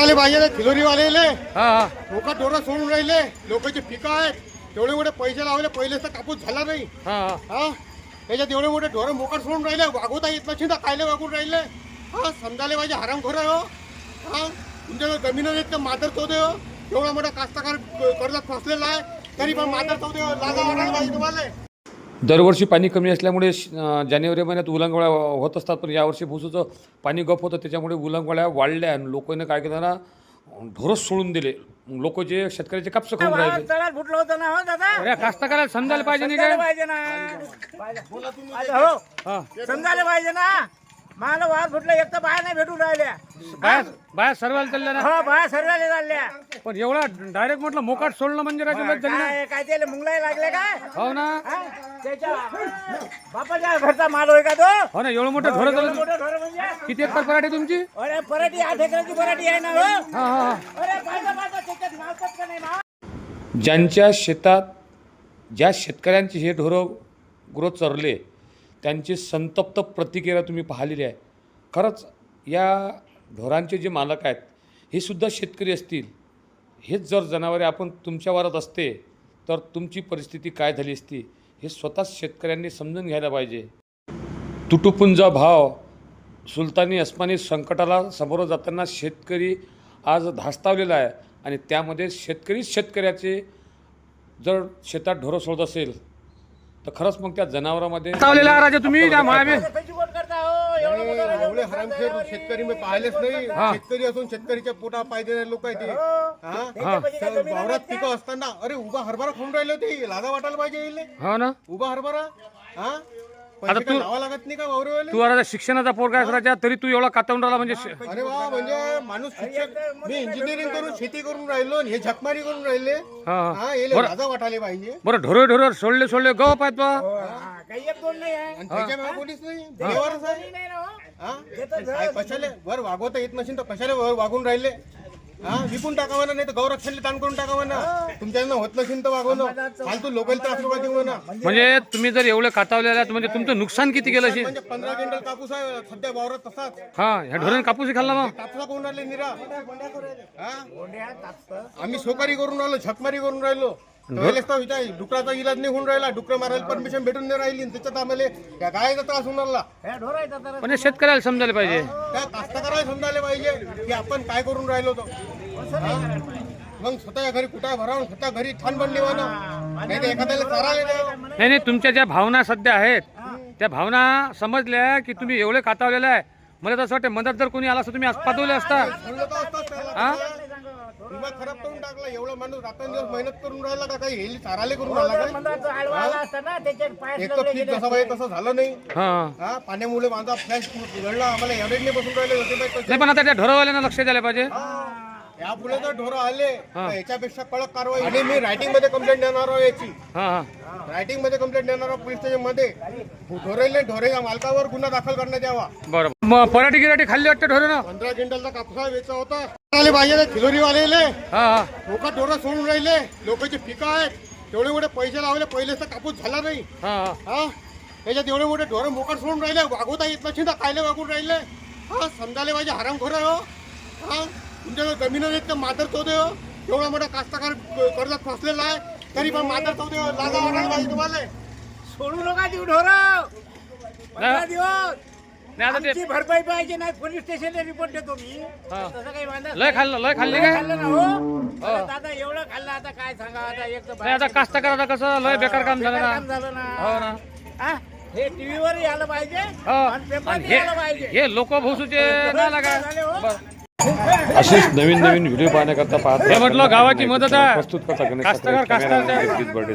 आले पाहिजे ना खिलोरीवालेले हा हा लोक ढोरं सोडून राहिले. लोकांचे पिकं आहेत तेवढे मोठे पैसे लावले. पहिलेच तर कापूस झाला नाही. हा हा त्याच्यात एवढे मोठे ढोरं मोकट सोडून राहिले. वागवता येत नसेल तर कायले वागून राहिले. हा समजायला पाहिजे हरामखोर आहे हो. हा तुमच्याकडे जमीन आहेत तर मातर चौदे हो. एवढा मोठा कास्तकार कर्जात फसलेला आहे तरी पण मातर चौदे हो. लाजा वाटायला पाहिजे तुम्हाला. दरवर्षी पाणी कमी असल्यामुळे जानेवारी महिन्यात उलंगवळ्या होत असतात, पण यावर्षी भुसूचं पाणी गप होतं त्याच्यामुळे उलंगवळ्या वाढल्या आणि लोकांनी काय केलं ना, ढोरच सोडून दिले. लोक जे शेतकऱ्याचे कापसं खाऊन राहिले. तळ्यात फुटलं होतं ना हो दादा. अरे कास्तकाराला समजायला पाहिजे नाही काय? पाहिजे ना हो हा समजायला पाहिजे ना. मला वार फुटलं एक तर बाया नाही भेटून राहिल्या. बाया सर्वाला चालल्या ना. हो बाया सर्वांना चालल्या. पण एवढा डायरेक्ट म्हटलं मोकाट सोडलं म्हणजे राजूबाई झाली ना. काय त्याला मुंगलाई लागले काय हो ना. हा? त्याच्या बापाच्या घरचा माल होय का तो. हो ना, एवढं मोठं ढोरं चाललं. मोठं ढोरं म्हणजे किती एकर पराठी तुमची? अरे पराठी 8 एकराची पराठी आहे ना हो. हा हा अरे पाहिजे त्याच्यात मालतात का नाही ना. ज्यांच्या शेतात ज्या शेतकऱ्यांची हे ढोरं गुरं चरले त्यांची संतप्त प्रतिक्रिया तुम्ही पाहिलेली आहे. खरंच या ढोरांचे जे मालक आहेत हे सुद्धा शेतकरी असतील. हेच जर जनावरे आपण तुमच्यावरच असते तर तुमची परिस्थिती काय झाली असती हे स्वतःच शेतकऱ्यांनी समजून घ्यायला पाहिजे. तुटुपुंजा भाव सुलतानी अस्मानी संकटाला समोर जाताना शेतकरी आज धास्तावलेला आहे आणि त्यामध्ये शेतकऱ्याचे जर शेतात ढोरं सोडत असेल तर खरंच मग त्या जनावरांमध्ये राजा तुम्ही त्या पैसे कोण करता हो. एवढं मोठं राजा एवढे हरामखोर शेतकरी मी पाहिलेच नाही. शेतकरी असून शेतकरीच्या पोटा पाहिजे लोक आहेत ते. हा वावरात पिकं असताना अरे उभा हरभरा खाऊन राहिले होते. लाजा वाटायला पाहिजे येईल हो ना. उभा हरभरा. हा पैसे काय लावा लागत नाही का वावरवाले. तू आता शिक्षणाचा पोरगा राजा तरी तू एवढा कातवून राहिला म्हणजे अरे वा म्हणजे माणूस शिक्षक मी इंजिनिअरिंग करून शेती करून राहिलो आणि हे झकमारी करून राहिले. हा हा येले लाजा वाटायला पाहिजे. बरं ढोरं सोडले गव पाहत बा. हा, काही एक दोन नाही आहे. आणि त्याच्या मागे कोणीच नाही देवावरच आहे. नाही ना हो. हा काय कशाले वर वागवता येत नसेल तर कशाला वर वागून राहिले. हा विकून टाकावं ना, नाही तर गौरक्षणले ताण करून टाकावं ना. तुमच्यानं होत नसेल तर वागवणं फालतू लोकल त्रास नका देऊ ना. म्हणजे तुम्ही जर एवढे कातावलेले आहात म्हणजे तुमचं नुकसान किती केलं असेल. म्हणजे 15 क्विंटल कापूस आहे सध्या वावरात तसाच. हा ह्या ढोरांनी कापूस खाल्ला मग. कापसा कोण राहिले निरा. हा आम्ही सोकारी करून राहिलो झकमारी करून राहिलो. डुकराचा इलाज नाही होऊन राहिला. डुकर मारायला परमिशन भेटून नाही राहिली. त्याच्यात आम्हाला या गायचा त्रास होऊन राहिला. हे ढोरायचं तर म्हणजे शेतकऱ्याला समजायला पाहिजे. त्या कास्तकाराला समजायला पाहिजे की आपण काय करून राहिलो तो. मग स्वतःच्या घरी कुठं भरावून स्वतः घरी छान बनली ना, नाही तर एखाद्याला चारायला नाही तुमच्या ज्या भावना सध्या आहेत त्या भावना समजल्या की तुम्ही एवढे कातावलेले आहे. मला तसं वाटतं मदत जर कोणी आला असतं तुम्ही आज पाठवले असता. हा दिमाग खराब करून टाकला. एवढा माणूस रात्रंदिवस मेहनत करून राहिला का काही हेली चाराले करून राहिला मंदाचा आडवा आला असता ना त्याचे पाय एक तर पीक जसं पाहिजे तसं झालं नाही. हा हा पाण्यामुळे माझा फ्लॅश घडला. आम्हाला एवढेच नाही बसून राहिले होते नाही पण आता त्या ढोरवाल्यांना लक्ष द्यायला पाहिजे. या पुढे जर ढोरं आले तर याच्यापेक्षा कडक कारवाई. आणि मी रायटिंग मध्ये कंप्लेंट देणार आहोत याची. हा हा रायटिंग मध्ये कंप्लेंट देणार आहोत पोलीस स्टेशन मध्ये. ढोरेच्या मालकावर गुन्हा दाखल करण्यात यावा. बरं मग पराठी गिराठी खाल्ली वाटतं ढोरं. 15 क्विंटलचा कापसा वेचा होता. आले पाहिजे खिलोरीवालेले हा हा लोक ढोरं सोडून राहिले. लोकांचे पिकं आहेत तेवढे मोठे पैसे लावले. पहिलेच तर कापूस झाला नाही. हा हा त्याच्यात एवढे मोठे ढोरं मोकट सोडून राहिले. वागवता येत नसेल तर कायले वागून राहिले. हा समजायला पाहिजे हरामखोर आहे हो. हा तुमच्याकडे जमीन आहेत तर मातर चौदे हो. एवढा मोठा कास्तकार कर्जात फसलेला आहे तरी पण मातर चौदे हो. लाजा वाटायला पाहिजे तुम्हाला. सोडू नका देऊ ढोर. 15 दिवस नाही आता ते आमची भरपाई पाहिजे नाही. पोलीस स्टेशनला रिपोर्ट देतो मी. हा. तसं काही वांधा लय खाल्ली काय. खाल्लं ना हो. अरे दादा एवढं खाल्लं आता काय सांगा. आता एक तर नाही आता कास्तकाराचा कसं लय बेकार काम झालं ना. काम झालं हो ना. ना. हा? हे टीव्हीवर यायला पाहिजे हो आणि पेपर आणि यायला पाहिजे. हे लोक भोसूचे नाही लागा. झाले हो. असेच नवीन व्हिडिओ पाहण्याकरता पाहत म्हटलं गावाची मदत आहे. प्रस्तुत करता कास्तकार बर्डे